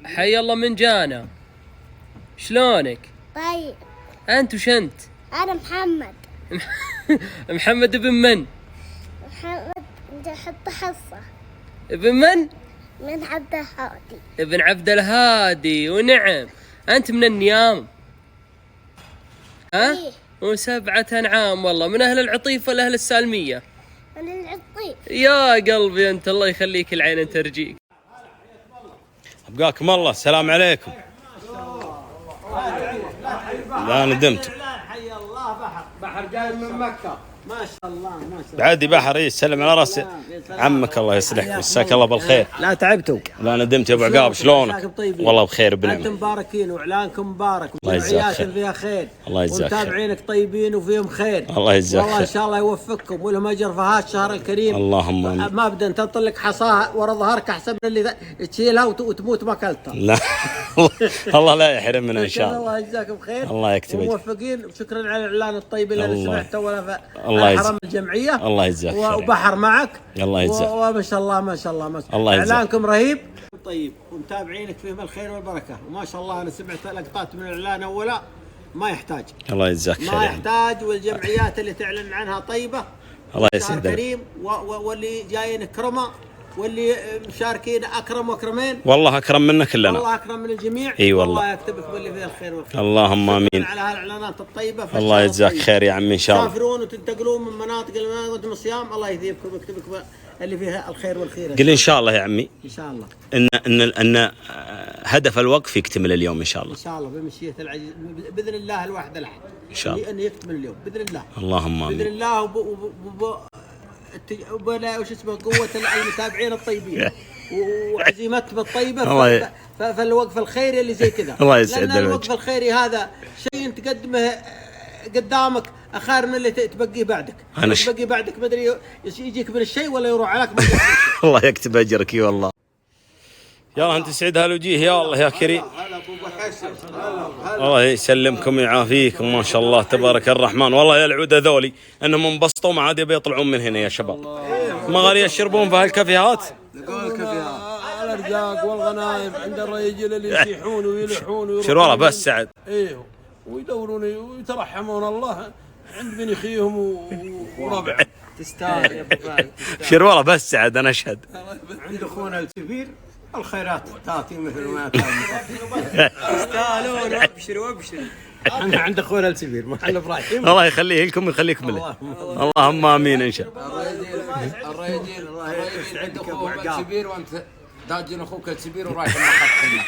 حي الله من جانا. شلونك؟ طيب. انت وش انت؟ انا محمد. محمد ابن من؟ محمد حط حصة. ابن من؟ من عبد الهادي. ابن عبد الهادي. ونعم. انت من النيام؟ ها؟ إيه. وسبعة انعام. والله من اهل العطيف ولا اهل السالمية؟ من العطيف. يا قلبي انت، الله يخليك العين ترجيك. ابقاكم الله. السلام عليكم. لا ندمت. حي الله. بحر جاي من مكة. ما شاء الله ما شاء الله. بعدي بحر يسلم على راسي عمك، الله يصلحك ويساك الله بالخير. لا تعبتوا. لا ندمت يا ابو عقاب. شلونك؟ والله بخير انتم بنعم. مباركين واعلانكم مبارك الله يجزاك وجمعيات خير. فيها خير. الله يجزاك خير. ومتابعينك طيبين وفيهم خير. الله يجزاك والله خير. ان شاء الله يوفقكم ولهم اجر في هذا الشهر الكريم. اللهم امين. ما بدنا تطلق حصاها ورا ظهرك احسن من اللي تشيلها وتموت ما اكلتها. لا الله لا يحرمنا ان شاء الله. الله يجزاكم خير. الله يكتب أجر. وموفقين وشكرا على الاعلان الطيب اللي الله. سمعته ولا الله يجزاك. حرم الجمعيه. الله يجزاك خير. وبحر معك. الله يجزاك. وما شاء الله ما شاء الله ما شاء الله الله. يجزاك. اعلانكم رهيب طيب ومتابعينك فيهم الخير والبركه وما شاء الله. انا سمعت لقطات من الاعلان اولا ما يحتاج. الله يجزاك خير. ما يحتاج. والجمعيات اللي تعلن عنها طيبه. الله شهر يسعدك. كريم واللي جايين كرمه واللي مشاركين اكرم واكرمين. والله اكرم منا كلنا. الله اكرم من الجميع. اي والله. الله يكتبك باللي فيه الخير والخير. اللهم امين. على هالاعلانات الطيبه. الله يجزاك خير يا عمي ان شاء الله. تسافرون وتنتقلون من مناطق وانتم الصيام. الله يثيبكم ويكتبك اللي فيها الخير والخير. قل ان شاء الله يا عمي ان شاء الله. ان هدف الوقف يكتمل اليوم ان شاء الله. ان شاء الله بمشيئه العزيز باذن الله الواحد الاحد. ان شاء الله. انه يكتمل اليوم باذن الله. اللهم امين. باذن الله وبلا وش اسمه قوه المتابعين الطيبين وعزيمتهم الطيبه. فالوقف الخيري اللي زي كذا. الله يسعد لان الوقف الخيري هذا شيء تقدمه قدامك اخير من اللي تبقيه بعدك. تبقيه بعدك ما ادري يجيك من الشيء ولا يروح عليك. الله يكتب اجرك اي والله. يلا انت سعيد هالوجيه يا الله يا كريم. الله يسلمكم ويعافيكم ما شاء الله تبارك الرحمن. والله يا العود ذولي انهم انبسطوا ما عاد يبي يطلعون من هنا يا شباب. ما غير يشربون في هالكافيهات. الارزاق والغنايم عند الرجال اللي يصيحون ويلحون شر والله بس سعد. ايه ويدورون ويترحمون الله عند بن اخيهم وربع. تستاهل يا ابو فهد. شر والله بس سعد انا اشهد. عند اخونا الكبير الخيرات تاتي مثل ما تستاهلون. ابشروا ابشروا. احنا عند اخونا الكبير محل ابراهيم. الله يخليه لكم ويخليكم له. اللهم امين ان شاء الله. الرجل عند اخوه الكبير وانت داجن اخوك الكبير ورايح المحطه.